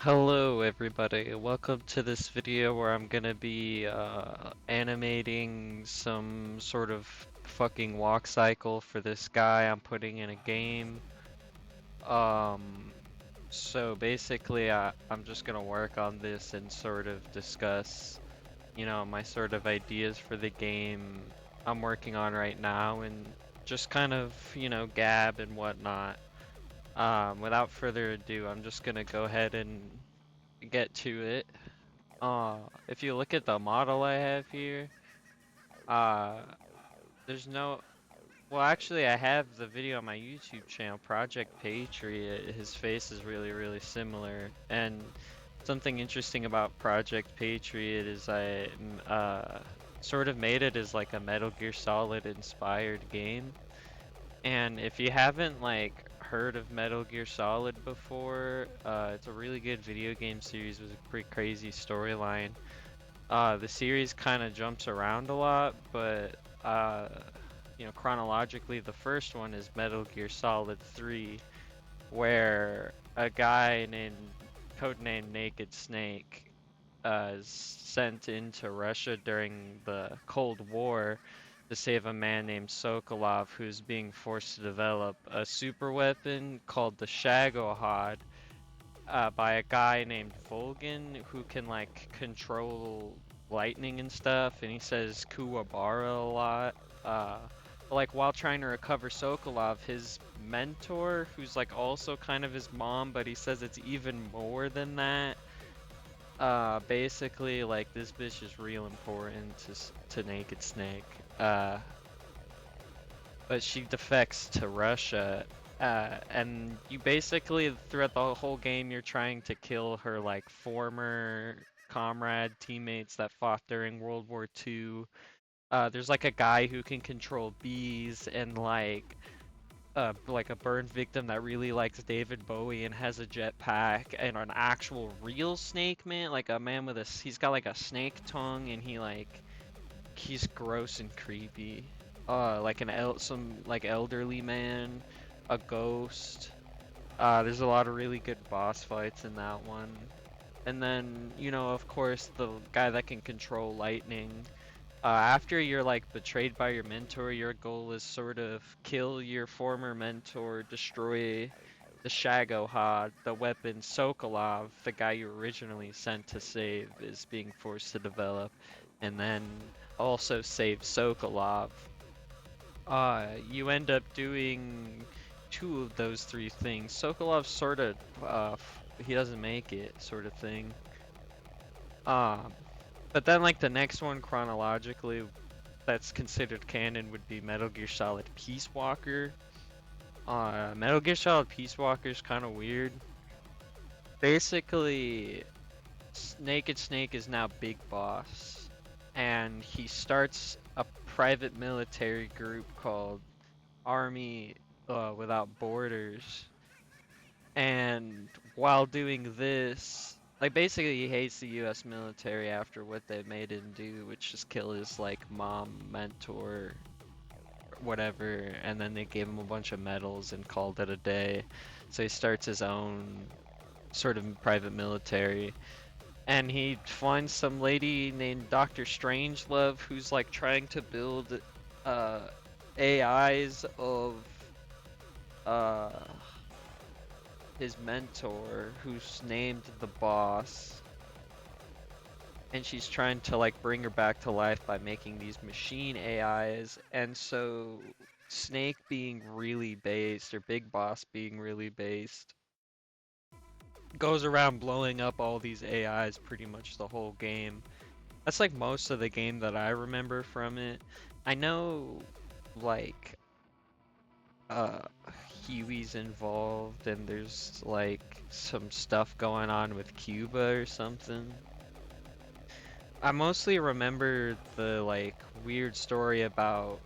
Hello everybody, welcome to this video where I'm gonna be animating some sort of fucking walk cycle for this guy I'm putting in a game. Um, so basically I'm just gonna work on this and sort of discuss, my sort of ideas for the game I'm working on right now and just kind of, gab and whatnot. Without further ado, I'm just gonna go ahead and get to it. If you look at the model I have here, uh, there's no, well, actually, I have the video on my YouTube channel, Project Patriot. His face is really, really similar. And something interesting about Project Patriot is sort of made it as like a Metal Gear Solid inspired game. And if you haven't like heard of Metal Gear Solid before, it's a really good video game series with a pretty crazy storyline. The series kind of jumps around a lot, but chronologically, the first one is Metal Gear Solid 3, where a guy named codenamed Naked Snake is sent into Russia during the Cold War to save a man named Sokolov who's being forced to develop a super weapon called the Shagohod by a guy named Volgan who can like control lightning and stuff, and he says Kuwabara a lot. But like while trying to recover Sokolov, his mentor, who's like also kind of his mom, but he says it's even more than that. Basically like this bitch is real important to Naked Snake. Uh, but she defects to Russia. And you basically, throughout the whole game, you're trying to kill her like former comrade teammates that fought during World War II. There's like a guy who can control bees and like a burn victim that really likes David Bowie and has a jetpack and an actual real snake man, like a man with he's got like a snake tongue and he's gross and creepy. Like some like elderly man, a ghost. There's a lot of really good boss fights in that one. And then, of course, the guy that can control lightning. After you're like betrayed by your mentor, your goal is sort of kill your former mentor, destroy the Shagohod, the weapon Sokolov, the guy you originally sent to save, is being forced to develop, and then also save Sokolov. You end up doing two of those three things. Sokolov sort of, he doesn't make it, sort of thing. Um, but then like the next one chronologically that's considered canon would be Metal Gear Solid Peace Walker. Metal Gear Solid Peace Walker is kind of weird. Basically, Naked Snake is now Big Boss, and he starts a private military group called Army Without Borders. And while doing this, like basically he hates the US military after what they made him do, which is kill his like mom, mentor, whatever, and then they gave him a bunch of medals and called it a day. So he starts his own sort of private military. And he finds some lady named Dr. Strangelove who's like trying to build uh AIs of uh his mentor who's named the boss, and she's trying to like bring her back to life by making these machine AIs. And so Snake being really based, or Big Boss being really based, goes around blowing up all these AIs pretty much the whole game. That's like most of the game that I remember from it. I know like uh Huey's involved and there's like some stuff going on with Cuba or something. I mostly remember the like weird story about,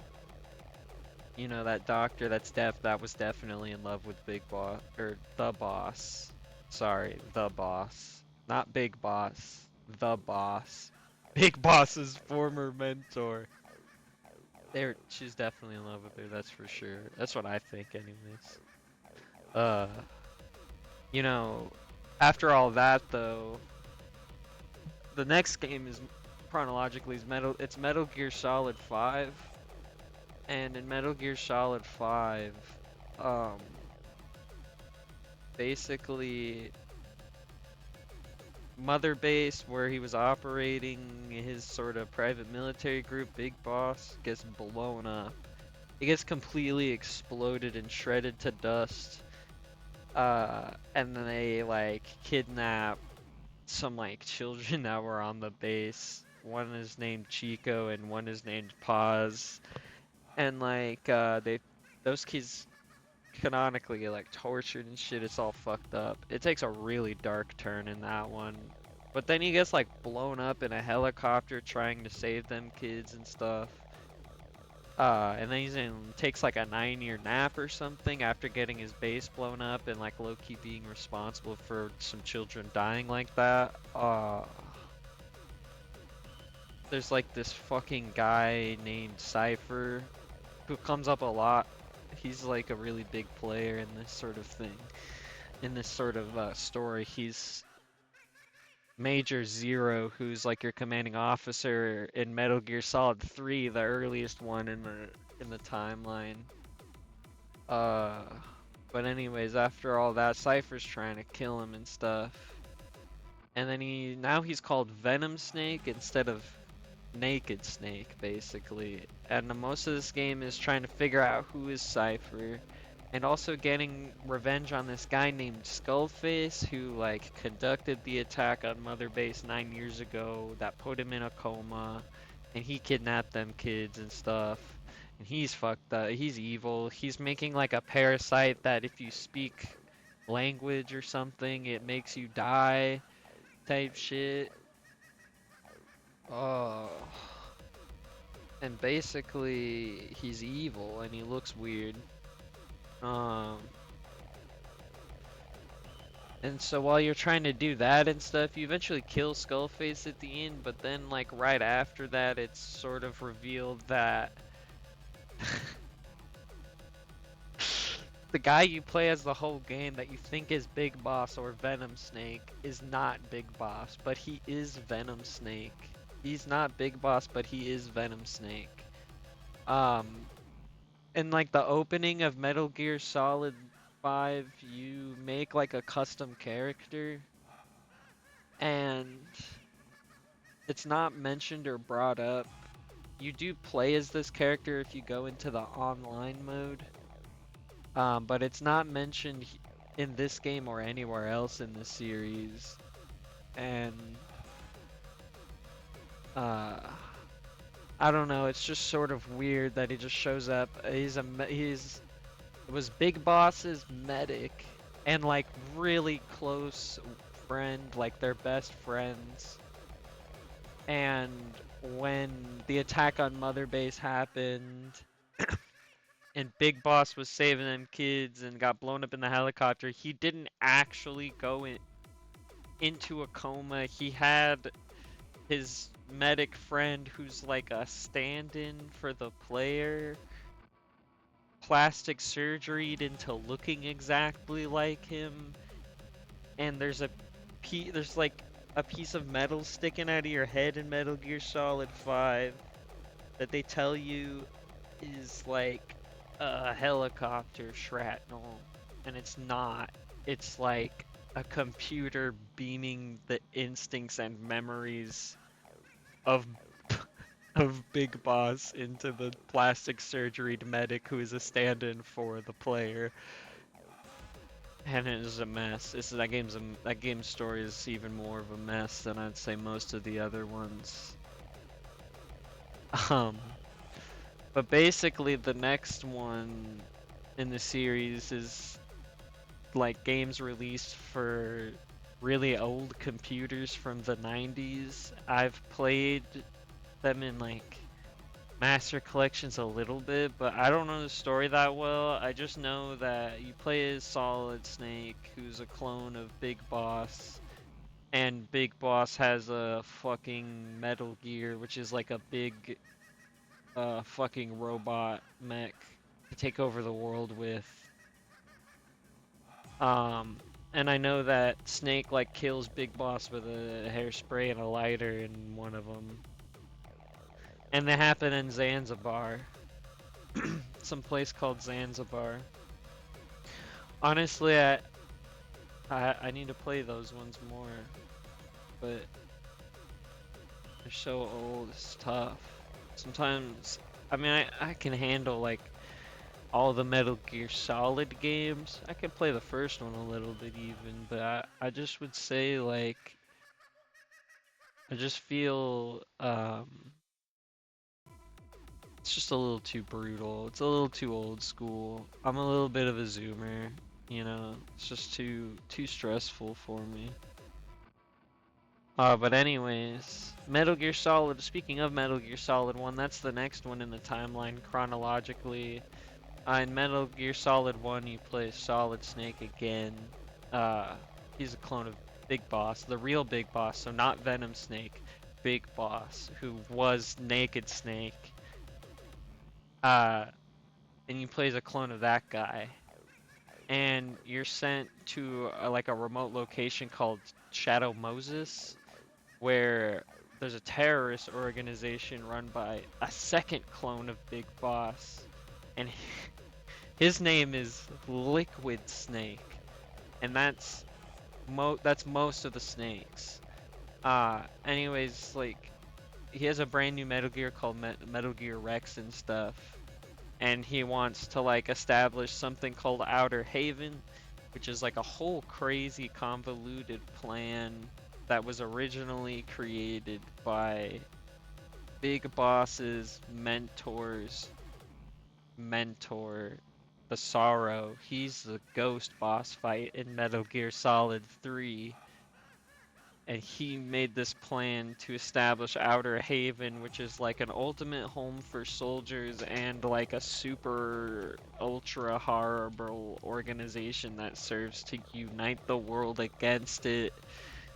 that doctor that's deaf that was definitely in love with Big Boss or the boss. Sorry, the boss. Not Big Boss. The boss. Big Boss's former mentor. She's definitely in love with her, that's for sure. That's what I think anyways. Uh, you know, After all that, though, the next game is chronologically is it's Metal Gear Solid 5, and in Metal Gear Solid 5, um, basically Mother Base, where he was operating his sort of private military group, Big Boss, gets blown up. It gets completely exploded and shredded to dust. And then they like kidnap some like children that were on the base. One is named Chico and one is named Paz. And like they those kids canonically get like tortured and shit. It's all fucked up. It takes a really dark turn in that one. But then he gets like blown up in a helicopter trying to save them kids and stuff. And then takes like a 9-year nap or something after getting his base blown up and like low-key being responsible for some children dying like that. There's like this fucking guy named Cypher who comes up a lot. He's like a really big player in this sort of thing. In this sort of story, he's Major Zero, who's like your commanding officer in Metal Gear Solid 3, the earliest one in the timeline. Uh, but anyways, after all that, Cypher's trying to kill him and stuff. And then now he's called Venom Snake instead of Naked Snake, basically. And most of this game is trying to figure out who is Cypher, and also getting revenge on this guy named Skullface, who like conducted the attack on Mother Base 9 years ago that put him in a coma, and he kidnapped them kids and stuff. And he's fucked up. He's evil. He's making like a parasite that if you speak language or something, it makes you die type shit. Oh. And basically, he's evil and he looks weird. Um, and so while you're trying to do that and stuff, you eventually kill Skullface at the end, but then like right after that, it's sort of revealed that the guy you play as the whole game that you think is Big Boss or Venom Snake is not Big Boss, but he is Venom Snake. He's not Big Boss, but he is Venom Snake. Um, in like the opening of Metal Gear Solid 5, you make like a custom character, and it's not mentioned or brought up. You do play as this character if you go into the online mode, but it's not mentioned in this game or anywhere else in the series. And uh, I don't know. It's just sort of weird that he just shows up. It was Big Boss's medic and like really close friend, like they're best friends. And when the attack on Mother Base happened and Big Boss was saving them kids and got blown up in the helicopter, he didn't actually go into a coma. He had his medic friend who's like a stand-in for the player plastic surgeryed into looking exactly like him, and there's like a piece of metal sticking out of your head in Metal Gear Solid 5 that they tell you is like a helicopter shrapnel, and it's not. It's like a computer beaming the instincts and memories of of Big Boss into the plastic surgery medic who is a stand-in for the player. And it is a mess. That game's story is even more of a mess than I'd say most of the other ones. Um, but basically the next one in the series is like games released for really old computers from the 90s. I've played them in like Master Collections a little bit, but I don't know the story that well. I just know that you play as Solid Snake, who's a clone of Big Boss, and Big Boss has a fucking Metal Gear, which is like a big fucking robot mech to take over the world with. Um, And I know that Snake like kills Big Boss with a hairspray and a lighter in one of them. And they happen in Zanzibar. Some place called Zanzibar. Honestly, I need to play those ones more, but they're so old, it's tough. Sometimes, I mean, I can handle like all the Metal Gear Solid games. I can play the first one a little bit even, but I just would say like, I just feel, it's just a little too brutal. It's a little too old school. I'm a little bit of a zoomer, you know. It's just too stressful for me. But anyways, Metal Gear Solid, speaking of Metal Gear Solid 1, that's the next one in the timeline chronologically. In Metal Gear Solid 1, you play Solid Snake again. Uh, he's a clone of Big Boss, the real Big Boss, so not Venom Snake, Big Boss, who was Naked Snake. Uh, and you play as a clone of that guy. And you're sent to like a remote location called Shadow Moses, where there's a terrorist organization run by a second clone of Big Boss, and his name is Liquid Snake, and that's most of the snakes. Anyways, like he has a brand new Metal Gear called Metal Gear Rex and stuff, and he wants to like establish something called Outer Haven, which is like a whole crazy convoluted plan that was originally created by Big Boss's mentor's mentor, the Sorrow. He's the ghost boss fight in Metal Gear Solid 3. And he made this plan to establish Outer Haven, which is like an ultimate home for soldiers and like a super ultra horrible organization that serves to unite the world against it.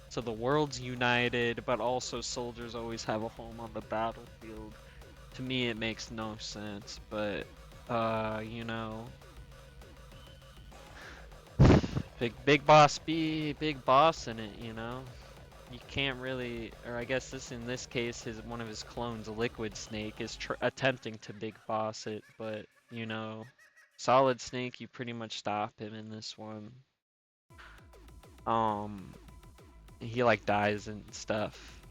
So the world's united, but also soldiers always have a home on the battlefield. To me, it makes no sense, but, you know, big boss be big boss in it, you know? You can't really, or I guess in this case, one of his clones, Liquid Snake, is attempting to big boss it, but, you know, Solid Snake, you pretty much stop him in this one. Um, he like dies and stuff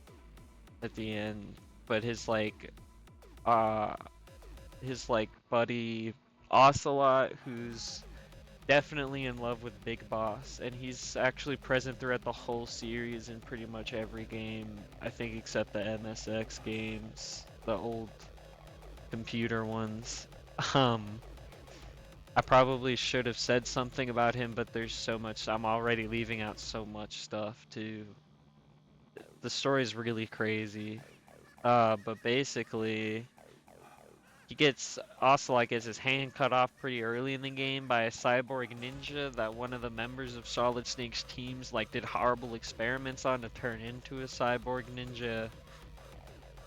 at the end, but uh, his like buddy Ocelot, who's definitely in love with Big Boss, and he's actually present throughout the whole series in pretty much every game, I think except the MSX games, the old computer ones. Um, I probably should have said something about him, but there's so much, I'm already leaving out so much stuff too. The story's really crazy. But basically, Ocelot gets his hand cut off pretty early in the game by a cyborg ninja that one of the members of Solid Snake's teams like did horrible experiments on to turn into a cyborg ninja.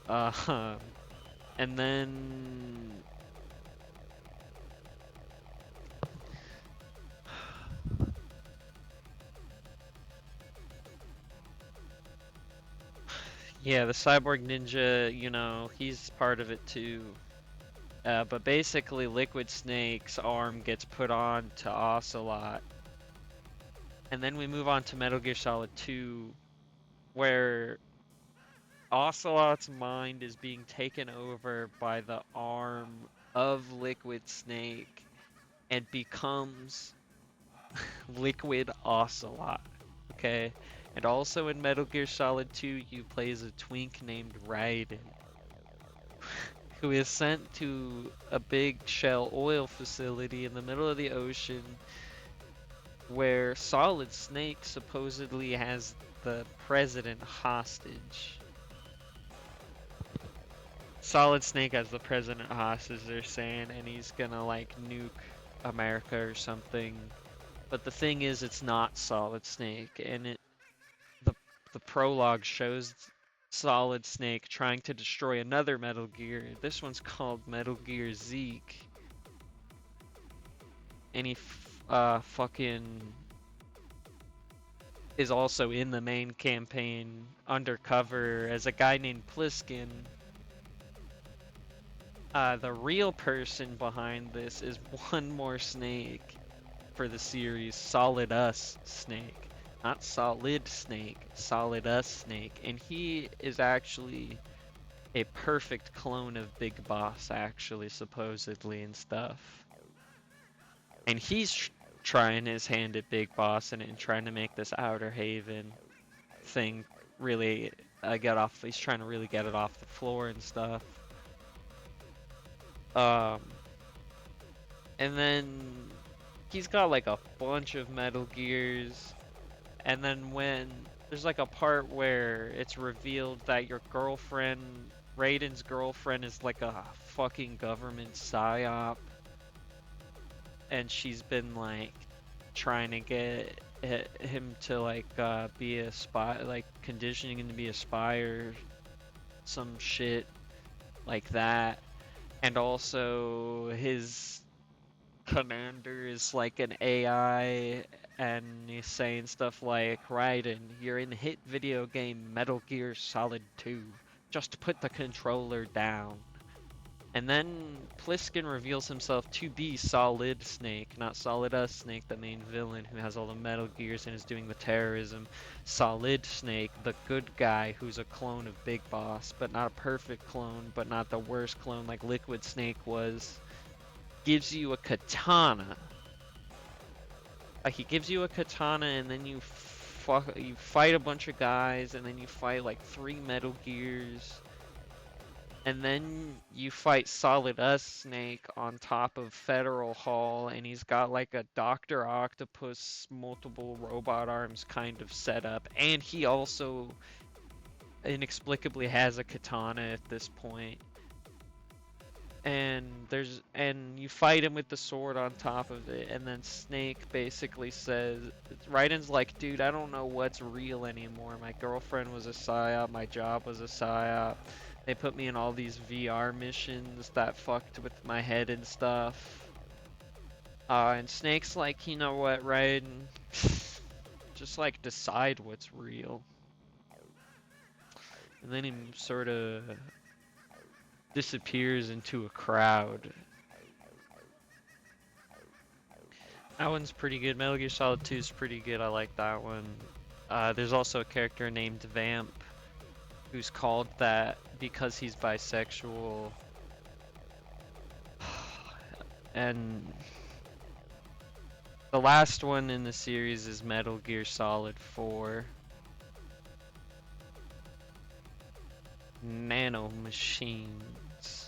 Uh, and then yeah, the cyborg ninja, you know, he's part of it too. But basically, Liquid Snake's arm gets put on to Ocelot. And then we move on to Metal Gear Solid 2, where Ocelot's mind is being taken over by the arm of Liquid Snake and becomes Liquid Ocelot. Okay? And also in Metal Gear Solid 2, you play as a twink named Raiden, who is sent to a big shell oil facility in the middle of the ocean where Solid Snake supposedly has the president hostage. Solid Snake has the president hostage, they're saying, and he's gonna like nuke America or something. But the thing is, it's not Solid Snake, and the the prologue shows Solid Snake trying to destroy another Metal Gear. This one's called Metal Gear Zeke, and he fucking is also in the main campaign undercover as a guy named Pliskin. The real person behind this is one more Snake for the series, Solid Us Snake. Not Solid Snake, Solid Us Snake. And he is actually a perfect clone of Big Boss, actually, supposedly, and stuff. And he's trying his hand at Big Boss and trying to make this Outer Haven thing really get off. He's trying to really get it off the floor and stuff. Um, and then he's got like a bunch of Metal Gears. And then when there's like a part where it's revealed that your girlfriend, Raiden's girlfriend, is like a fucking government psyop, and she's been like trying to get him to like be a spy, like conditioning him to be a spy or some shit like that. And also his commander is like an AI, and he's saying stuff like, Raiden, you're in the hit video game Metal Gear Solid 2. Just put the controller down. And then Pliskin reveals himself to be Solid Snake, not Solid Us Snake, the main villain who has all the Metal Gears and is doing the terrorism. Solid Snake, the good guy who's a clone of Big Boss, but not a perfect clone, but not the worst clone like Liquid Snake was. Gives you a katana. Like, he gives you a katana and then you fight a bunch of guys, and then you fight like 3 Metal Gears. And then you fight Solid Us Snake on top of Federal Hall, and he's got like a Dr. Octopus, multiple robot arms kind of setup. And he also inexplicably has a katana at this point. And you fight him with the sword on top of it, and then Snake basically says, Raiden's like, dude, I don't know what's real anymore. My girlfriend was a psyop, my job was a psyop. They put me in all these VR missions that fucked with my head and stuff. And Snake's like, you know what, Raiden? Just like decide what's real. And then he sort of disappears into a crowd. That one's pretty good. Metal Gear Solid 2 is pretty good. I like that one. There's also a character named Vamp who's called that because he's bisexual. And the last one in the series is Metal Gear Solid 4. Nano Machines.